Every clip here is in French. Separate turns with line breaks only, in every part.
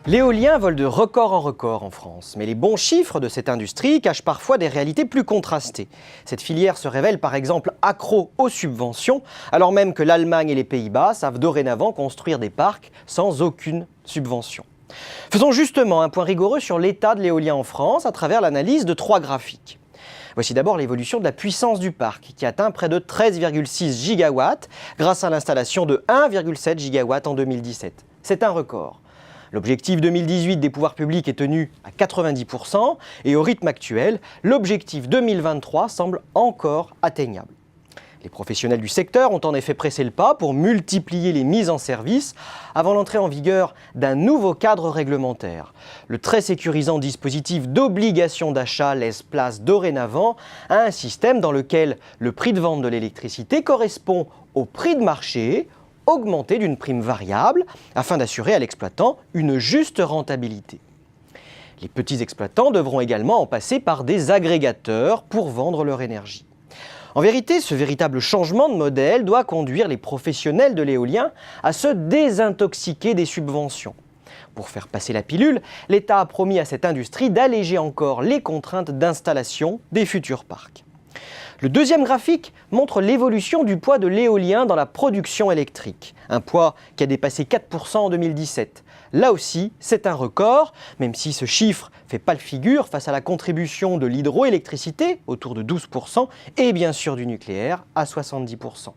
L'éolien vole de record en record en France, mais les bons chiffres de cette industrie cachent parfois des réalités plus contrastées. Cette filière se révèle par exemple accro aux subventions, alors même que l'Allemagne et les Pays-Bas savent dorénavant construire des parcs sans aucune subvention. Faisons justement un point rigoureux sur l'état de l'éolien en France à travers l'analyse de 3 graphiques. Voici d'abord l'évolution de la puissance du parc, qui atteint près de 13,6 gigawatts grâce à l'installation de 1,7 gigawatts en 2017. C'est un record. L'objectif 2018 des pouvoirs publics est tenu à 90% et au rythme actuel, l'objectif 2023 semble encore atteignable. Les professionnels du secteur ont en effet pressé le pas pour multiplier les mises en service avant l'entrée en vigueur d'un nouveau cadre réglementaire. Le très sécurisant dispositif d'obligation d'achat laisse place dorénavant à un système dans lequel le prix de vente de l'électricité correspond au prix de marché, augmenté d'une prime variable afin d'assurer à l'exploitant une juste rentabilité. Les petits exploitants devront également en passer par des agrégateurs pour vendre leur énergie. En vérité, ce véritable changement de modèle doit conduire les professionnels de l'éolien à se désintoxiquer des subventions. Pour faire passer la pilule, l'État a promis à cette industrie d'alléger encore les contraintes d'installation des futurs parcs. Le deuxième graphique montre l'évolution du poids de l'éolien dans la production électrique, un poids qui a dépassé 4% en 2017. Là aussi, c'est un record, même si ce chiffre fait pâle figure face à la contribution de l'hydroélectricité, autour de 12%, et bien sûr du nucléaire, à 70%.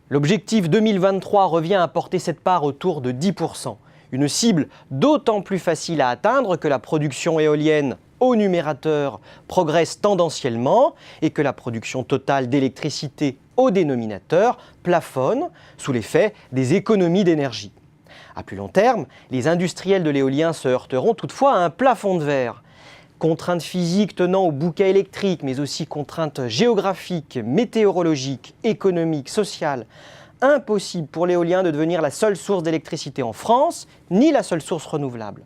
L'objectif 2023 revient à porter cette part autour de 10%, une cible d'autant plus facile à atteindre que la production éolienne au numérateur progresse tendanciellement et que la production totale d'électricité au dénominateur plafonne sous l'effet des économies d'énergie. À plus long terme, les industriels de l'éolien se heurteront toutefois à un plafond de verre. Contraintes physiques tenant au bouquet électrique, mais aussi contraintes géographiques, météorologiques, économiques, sociales. Impossible pour l'éolien de devenir la seule source d'électricité en France, ni la seule source renouvelable.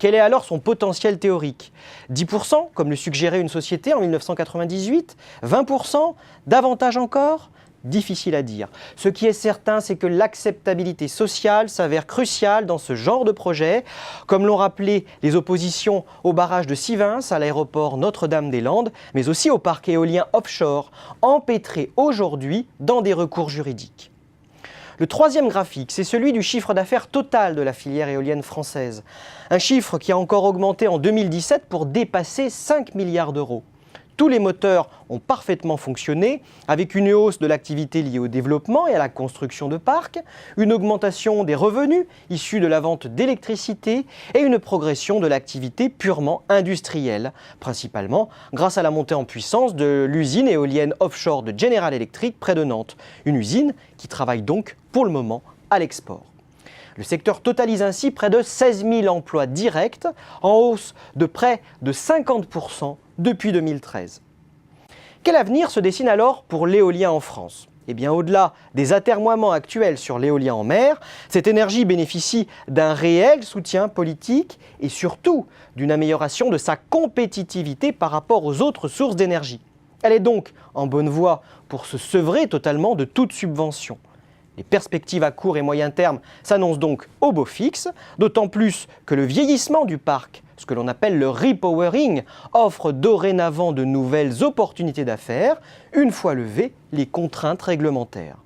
Quel est alors son potentiel théorique? 10%, comme le suggérait une société en 1998? 20%? Davantage encore? Difficile à dire. Ce qui est certain, c'est que l'acceptabilité sociale s'avère cruciale dans ce genre de projet, comme l'ont rappelé les oppositions au barrage de Sivens, à l'aéroport Notre-Dame-des-Landes, mais aussi au parc éolien offshore, empêtré aujourd'hui dans des recours juridiques. Le troisième graphique, c'est celui du chiffre d'affaires total de la filière éolienne française. Un chiffre qui a encore augmenté en 2017 pour dépasser 5 milliards d'euros. Tous les moteurs ont parfaitement fonctionné, avec une hausse de l'activité liée au développement et à la construction de parcs, une augmentation des revenus issus de la vente d'électricité et une progression de l'activité purement industrielle, principalement grâce à la montée en puissance de l'usine éolienne offshore de General Electric près de Nantes, une usine qui travaille donc pour le moment à l'export. Le secteur totalise ainsi près de 16 000 emplois directs, en hausse de près de 50% depuis 2013. Quel avenir se dessine alors pour l'éolien en France? Eh bien, au-delà des atermoiements actuels sur l'éolien en mer, cette énergie bénéficie d'un réel soutien politique et surtout d'une amélioration de sa compétitivité par rapport aux autres sources d'énergie. Elle est donc en bonne voie pour se sevrer totalement de toute subvention. Les perspectives à court et moyen terme s'annoncent donc au beau fixe, d'autant plus que le vieillissement du parc, ce que l'on appelle le repowering, offre dorénavant de nouvelles opportunités d'affaires, une fois levées les contraintes réglementaires.